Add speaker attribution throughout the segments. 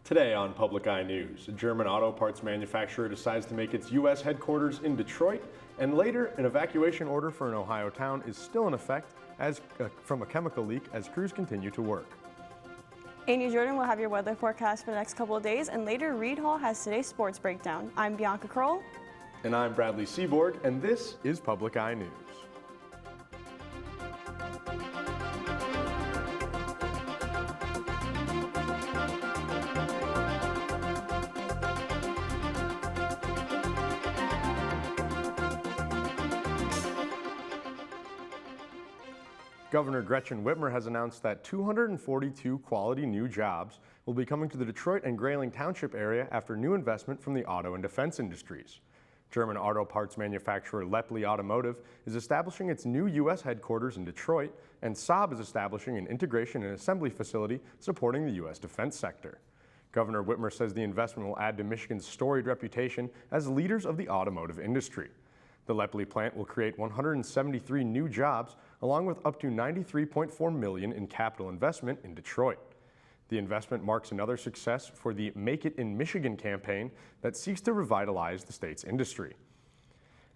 Speaker 1: Today on Public Eye News, a German auto parts manufacturer decides to make its U.S. headquarters in Detroit, and later an evacuation order for an Ohio town is still in effect from a chemical leak as crews continue to work.
Speaker 2: Amy Jordan will have your weather forecast for the next couple of days, and later Reed Hall has today's sports breakdown. I'm Bianca Kroll.
Speaker 1: And I'm Bradley Seaborg, and this is Public Eye News. Governor Gretchen Whitmer has announced that 242 quality new jobs will be coming to the Detroit and Grayling Township area after new investment from the auto and defense industries. German auto parts manufacturer Lepli Automotive is establishing its new U.S. headquarters in Detroit, and Saab is establishing an integration and assembly facility supporting the U.S. defense sector. Governor Whitmer says the investment will add to Michigan's storied reputation as leaders of the automotive industry. The Lepli plant will create 173 new jobs, along with up to $93.4 million in capital investment in Detroit. The investment marks another success for the Make It in Michigan campaign that seeks to revitalize the state's industry.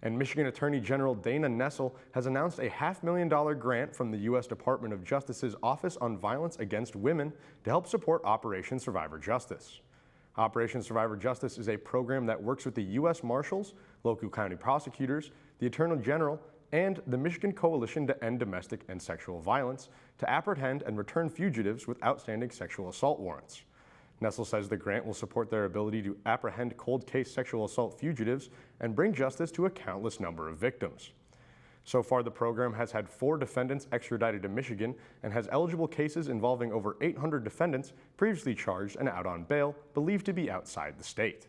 Speaker 1: And Michigan Attorney General Dana Nessel has announced a $500,000 grant from the U.S. Department of Justice's Office on Violence Against Women to help support Operation Survivor Justice. Operation Survivor Justice is a program that works with the U.S. Marshals, local county prosecutors, the Attorney General, and the Michigan Coalition to End Domestic and Sexual Violence to apprehend and return fugitives with outstanding sexual assault warrants. Nessel says the grant will support their ability to apprehend cold case sexual assault fugitives and bring justice to a countless number of victims. So far, the program has had 4 defendants extradited to Michigan and has eligible cases involving over 800 defendants previously charged and out on bail, believed to be outside the state.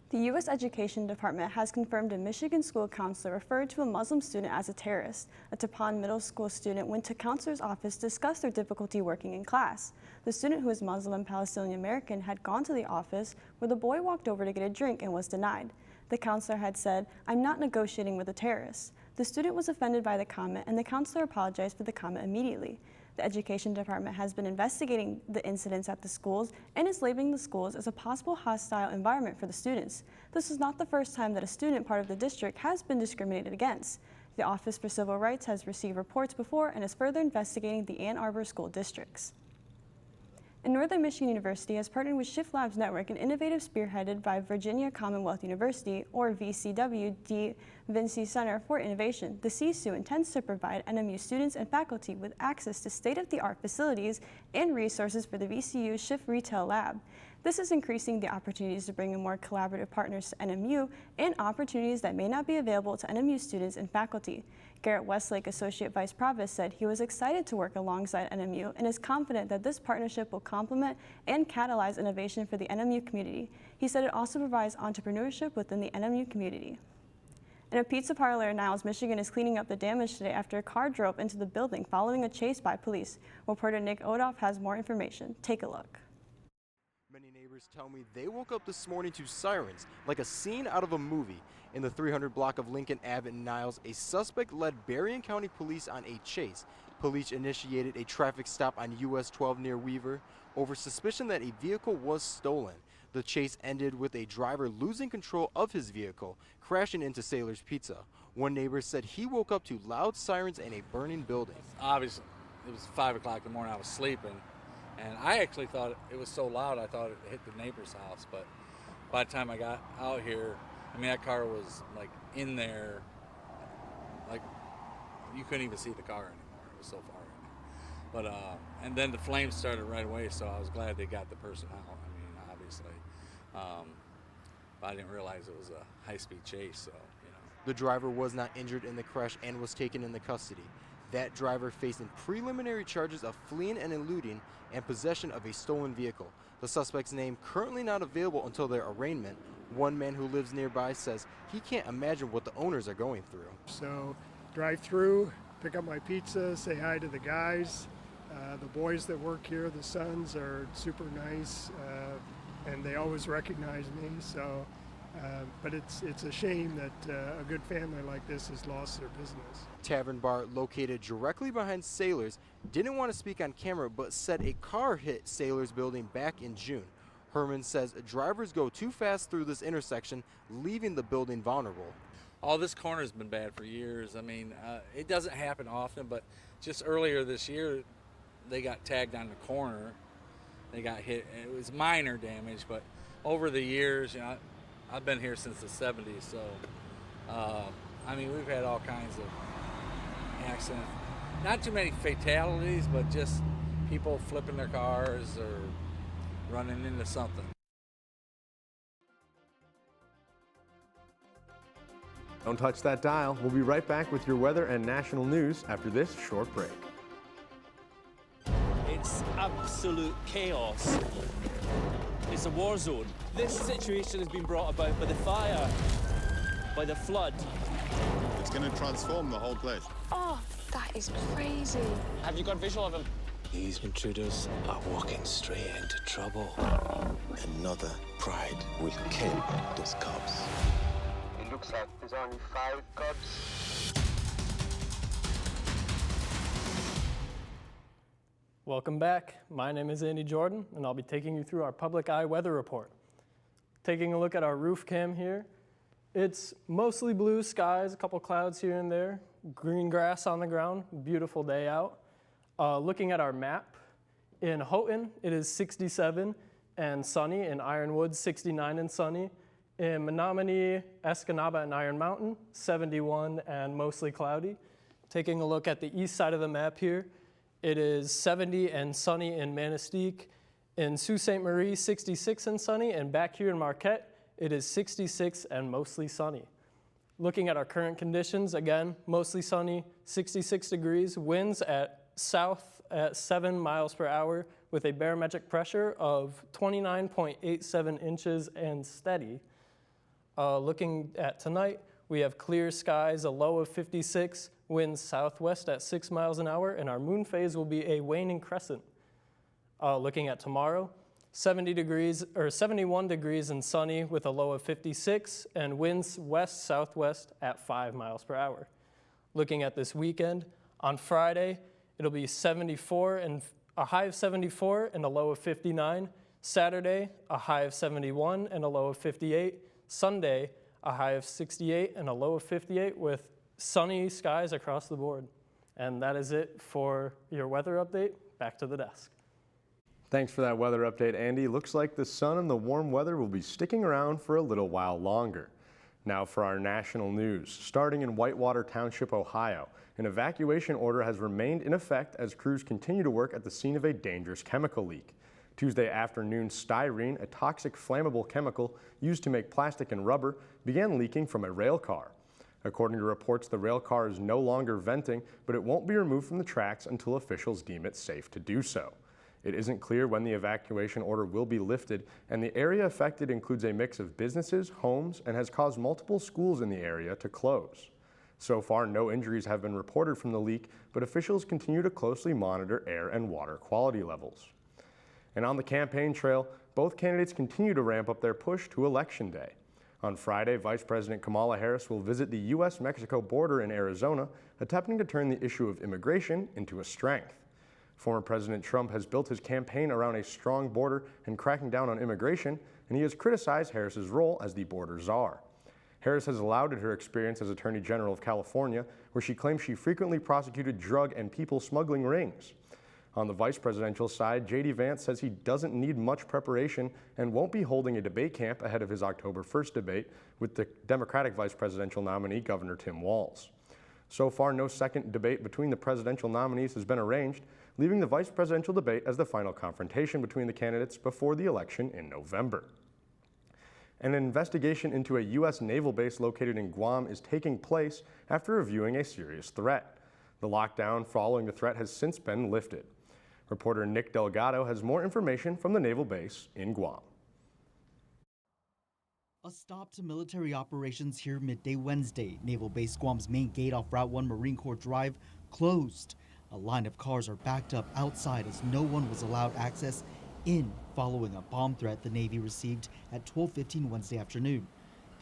Speaker 2: The U.S. Education Department has confirmed a Michigan school counselor referred to a Muslim student as a terrorist. A Tappan Middle School student went to counselor's office to discuss their difficulty working in class. The student, who is Muslim and Palestinian American, had gone to the office where the boy walked over to get a drink and was denied. The counselor had said, "I'm not negotiating with a terrorist." The student was offended by the comment, and the counselor apologized for the comment immediately. The Education Department has been investigating the incidents at the schools and is labeling the schools as a possible hostile environment for the students. This is not the first time that a student part of the district has been discriminated against. The Office for Civil Rights has received reports before and is further investigating the Ann Arbor school districts. And Northern Michigan University has partnered with Shift Labs Network, an innovative spearheaded by Virginia Commonwealth University, or VCW, D. Vinci Center for Innovation. The CSU intends to provide NMU students and faculty with access to state-of-the-art facilities and resources for the VCU Shift Retail Lab. This is increasing the opportunities to bring in more collaborative partners to NMU and opportunities that may not be available to NMU students and faculty. Garrett Westlake, Associate Vice Provost, said he was excited to work alongside NMU and is confident that this partnership will complement and catalyze innovation for the NMU community. He said it also provides entrepreneurship within the NMU community. And a pizza parlor in Niles, Michigan is cleaning up the damage today after a car drove into the building following a chase by police. Reporter Nick Odoff has more information. Take a look.
Speaker 3: Many neighbors tell me they woke up this morning to sirens, like a scene out of a movie. In the 300 block of Lincoln Ave in Niles, a suspect led Berrien County Police on a chase. Police initiated a traffic stop on US 12 near Weaver over suspicion that a vehicle was stolen. The chase ended with a driver losing control of his vehicle, crashing into Sailor's Pizza. One neighbor said he woke up to loud sirens and a burning building.
Speaker 4: Obviously, it was 5 o'clock in the morning, I was sleeping. And I actually thought it was so loud, I thought it hit the neighbor's house. But by the time I got out here, I mean, that car was like in there, like you couldn't even see the car anymore. It was so far in there. But, and then the flames started right away, so I was glad they got the person out. I mean, obviously. But I didn't realize it was a high-speed chase, so, you know.
Speaker 3: The driver was not injured in the crash and was taken into custody. That driver facing preliminary charges of fleeing and eluding and possession of a stolen vehicle. The suspect's name currently not available until their arraignment. One man who lives nearby says he can't imagine what the owners are going through.
Speaker 5: So drive through, pick up my pizza, say hi to the guys. The boys that work here, the sons, are super nice, and they always recognize me. So But it's a shame that a good family like this has lost their business.
Speaker 3: Tavern Bar, located directly behind Sailors, didn't want to speak on camera but said a car hit Sailors building back in June. Herman says drivers go too fast through this intersection, leaving the building vulnerable.
Speaker 4: Oh, this corner's been bad for years. I mean, it doesn't happen often, but just earlier this year, they got tagged on the corner. They got hit. It was minor damage, but over the years, I've been here since the 70s, so I mean, we've had all kinds of accidents. Not too many fatalities, but just people flipping their cars or running into something.
Speaker 1: Don't touch that dial. We'll be right back with your weather and national news after this short break.
Speaker 6: It's absolute chaos. It's a war zone. This situation has been brought about by the fire, by the flood.
Speaker 7: It's going to transform the whole place.
Speaker 8: Oh, that is crazy.
Speaker 6: Have you got visual of him?
Speaker 9: These intruders are walking straight into trouble. Another pride will kill those cubs.
Speaker 10: It looks like there's only 5 cubs.
Speaker 11: Welcome back. My name is Andy Jordan, and I'll be taking you through our public eye weather report. Taking a look at our roof cam here, it's mostly blue skies, a couple clouds here and there, green grass on the ground, beautiful day out. Looking at our map, in Houghton, it is 67 and sunny. In Ironwood, 69 and sunny. In Menominee, Escanaba, and Iron Mountain, 71 and mostly cloudy. Taking a look at the east side of the map here, it is 70 and sunny in Manistique. In Sault Ste. Marie, 66 and sunny. And back here in Marquette, it is 66 and mostly sunny. Looking at our current conditions, again, mostly sunny, 66 degrees, winds at south at 7 miles per hour with a barometric pressure of 29.87 inches and steady. Looking at tonight, we have clear skies, a low of 56, winds southwest at 6 miles an hour, and our moon phase will be a waning crescent. Looking at tomorrow, 71 degrees and sunny with a low of 56, and winds west-southwest at 5 miles per hour. Looking at this weekend, on Friday, it'll be 74 and a high of 74 and a low of 59. Saturday, a high of 71 and a low of 58. Sunday, a high of 68 and a low of 58 with sunny skies across the board. And that is it for your weather update. Back to the desk.
Speaker 1: Thanks for that weather update, Andy. Looks like the sun and the warm weather will be sticking around for a little while longer. Now for our national news. Starting in Whitewater Township, Ohio, an evacuation order has remained in effect as crews continue to work at the scene of a dangerous chemical leak. Tuesday afternoon, styrene, a toxic flammable chemical used to make plastic and rubber, began leaking from a rail car. According to reports, the rail car is no longer venting, but it won't be removed from the tracks until officials deem it safe to do so. It isn't clear when the evacuation order will be lifted, and the area affected includes a mix of businesses, homes, and has caused multiple schools in the area to close. So far, no injuries have been reported from the leak, but officials continue to closely monitor air and water quality levels. And on the campaign trail, both candidates continue to ramp up their push to Election Day. On Friday, Vice President Kamala Harris will visit the U.S.-Mexico border in Arizona, attempting to turn the issue of immigration into a strength. Former President Trump has built his campaign around a strong border and cracking down on immigration, and he has criticized Harris's role as the border czar. Harris has lauded her experience as Attorney General of California, where she claims she frequently prosecuted drug and people smuggling rings. On the vice presidential side, J.D. Vance says he doesn't need much preparation and won't be holding a debate camp ahead of his October 1st debate with the Democratic vice presidential nominee, Governor Tim Walz. So far, no second debate between the presidential nominees has been arranged, leaving the vice presidential debate as the final confrontation between the candidates before the election in November. An investigation into a U.S. naval base located in Guam is taking place after reviewing a serious threat. The lockdown following the threat has since been lifted. Reporter Nick Delgado has more information from the naval base in Guam.
Speaker 12: A stop to military operations here midday Wednesday. Naval Base Guam's main gate off Route 1 Marine Corps Drive closed. A line of cars are backed up outside as no one was allowed access in following a bomb threat the Navy received at 12:15 Wednesday afternoon.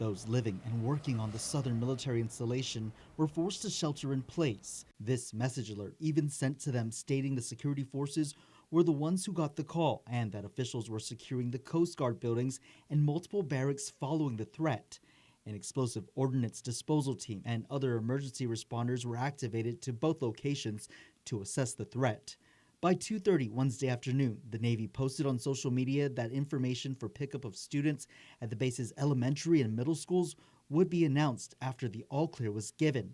Speaker 12: Those living and working on the southern military installation were forced to shelter in place. This message alert even sent to them stating the security forces were the ones who got the call and that officials were securing the Coast Guard buildings and multiple barracks following the threat. An explosive ordnance disposal team and other emergency responders were activated to both locations to assess the threat. By 2:30 Wednesday afternoon, the Navy posted on social media that information for pickup of students at the base's elementary and middle schools would be announced after the all-clear was given.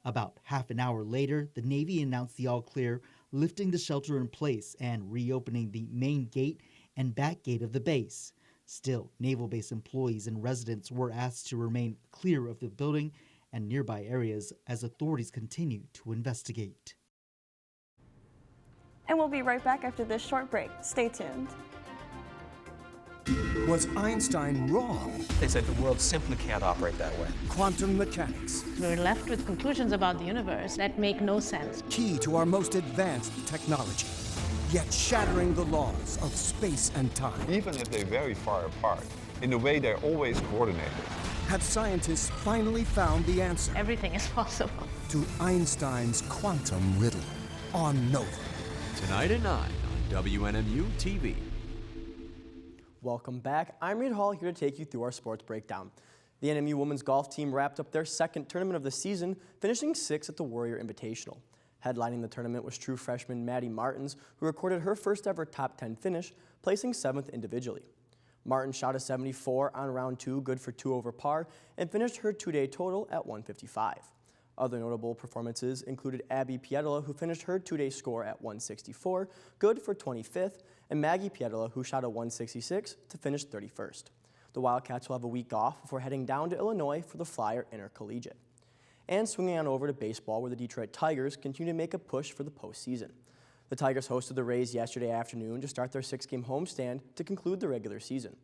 Speaker 12: About half an hour later, the Navy announced the all-clear, lifting the shelter in place and reopening the main gate and back gate of the base. Still, Naval Base employees and residents were asked to remain clear of the building and nearby areas as authorities continue to investigate.
Speaker 2: And we'll be right back after this short break. Stay tuned.
Speaker 13: Was Einstein wrong?
Speaker 14: They said the world simply can't operate that way.
Speaker 13: Quantum mechanics.
Speaker 15: We're left with conclusions about the universe that make no sense.
Speaker 13: Key to our most advanced technology, yet shattering the laws of space and time.
Speaker 16: Even if they're very far apart, in a way they're always coordinated.
Speaker 13: Have scientists finally found the answer?
Speaker 15: Everything is possible.
Speaker 13: To Einstein's quantum riddle on Nova.
Speaker 17: Tonight at 9 on WNMU TV.
Speaker 18: Welcome back. I'm Reed Hall, here to take you through our sports breakdown. The NMU women's golf team wrapped up their second tournament of the season, finishing 6th at the Warrior Invitational. Headlining the tournament was true freshman Maddie Martins, who recorded her first ever top 10 finish, placing 7th individually. Martin shot a 74 on round 2, good for 2 over par, and finished her two-day total at 155. Other notable performances included Abby Pietola, who finished her two-day score at 164, good for 25th, and Maggie Pietola, who shot a 166 to finish 31st. The Wildcats will have a week off before heading down to Illinois for the Flyer Intercollegiate. And swinging on over to baseball, where the Detroit Tigers continue to make a push for the postseason. The Tigers hosted the Rays yesterday afternoon to start their 6-game homestand to conclude the regular season.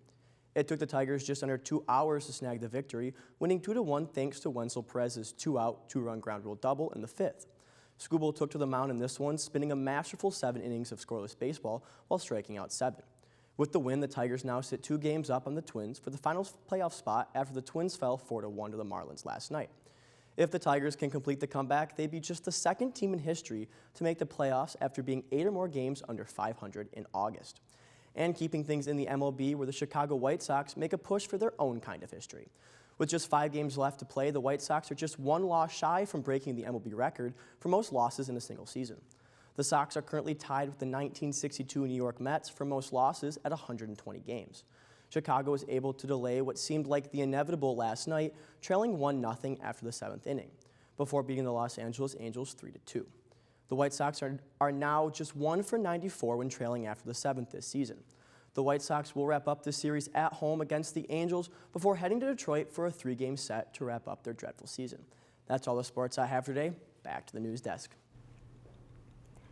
Speaker 18: It took the Tigers just under 2 hours to snag the victory, winning 2-1 thanks to Wenzel Perez's 2-out, 2-run ground rule double in the 5th. Skubal took to the mound in this one, spinning a masterful 7 innings of scoreless baseball while striking out 7. With the win, the Tigers now sit 2 games up on the Twins for the final playoff spot after the Twins fell 4-1 to the Marlins last night. If the Tigers can complete the comeback, they'd be just the second team in history to make the playoffs after being 8 or more games under 500 in August. And keeping things in the MLB, where the Chicago White Sox make a push for their own kind of history. With just 5 games left to play, the White Sox are just 1 loss shy from breaking the MLB record for most losses in a single season. The Sox are currently tied with the 1962 New York Mets for most losses at 120 games. Chicago was able to delay what seemed like the inevitable last night, trailing 1-0 after the 7th inning, before beating the Los Angeles Angels 3-2. The White Sox are now just 1 for 94 when trailing after the 7th this season. The White Sox will wrap up this series at home against the Angels before heading to Detroit for a 3-game set to wrap up their dreadful season. That's all the sports I have today. Back to the news desk.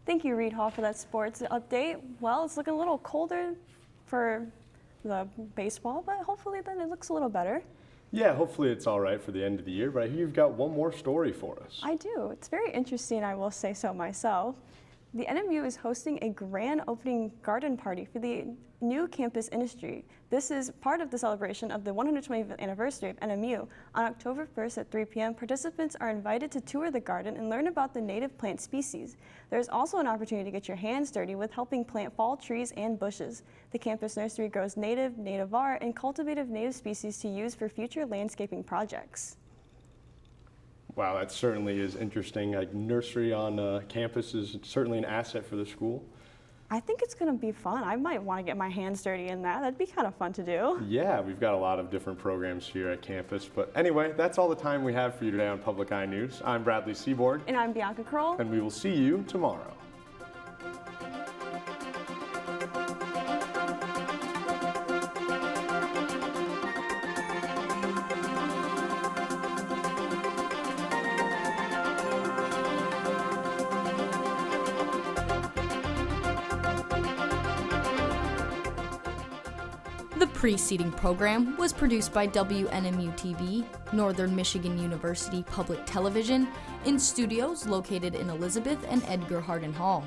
Speaker 2: Thank you, Reed Hall, for that sports update. Well, it's looking a little colder for the baseball, but hopefully then it looks a little better.
Speaker 1: Yeah, hopefully it's all right for the end of the year, but I hear you've got one more story for us.
Speaker 2: I do. It's very interesting, I will say so myself. The NMU is hosting a grand opening garden party for the new campus industry. This is part of the celebration of the 125th anniversary of NMU. On October 1st at 3 p.m., participants are invited to tour the garden and learn about the native plant species. There's also an opportunity to get your hands dirty with helping plant fall trees and bushes. The campus nursery grows native, native-are, and cultivative native species to use for future landscaping projects.
Speaker 1: Wow, that certainly is interesting. Like, nursery on campus is certainly an asset for the school.
Speaker 2: I think it's going to be fun. I might want to get my hands dirty in that. That'd be kind of fun to do.
Speaker 1: Yeah, we've got a lot of different programs here at campus. But anyway, that's all the time we have for you today on Public Eye News. I'm Bradley Seaborg.
Speaker 2: And I'm Bianca Kroll.
Speaker 1: And we will see you tomorrow.
Speaker 19: The preceding program was produced by WNMU TV, Northern Michigan University Public Television, in studios located in Elizabeth and Edgar Hardin Hall.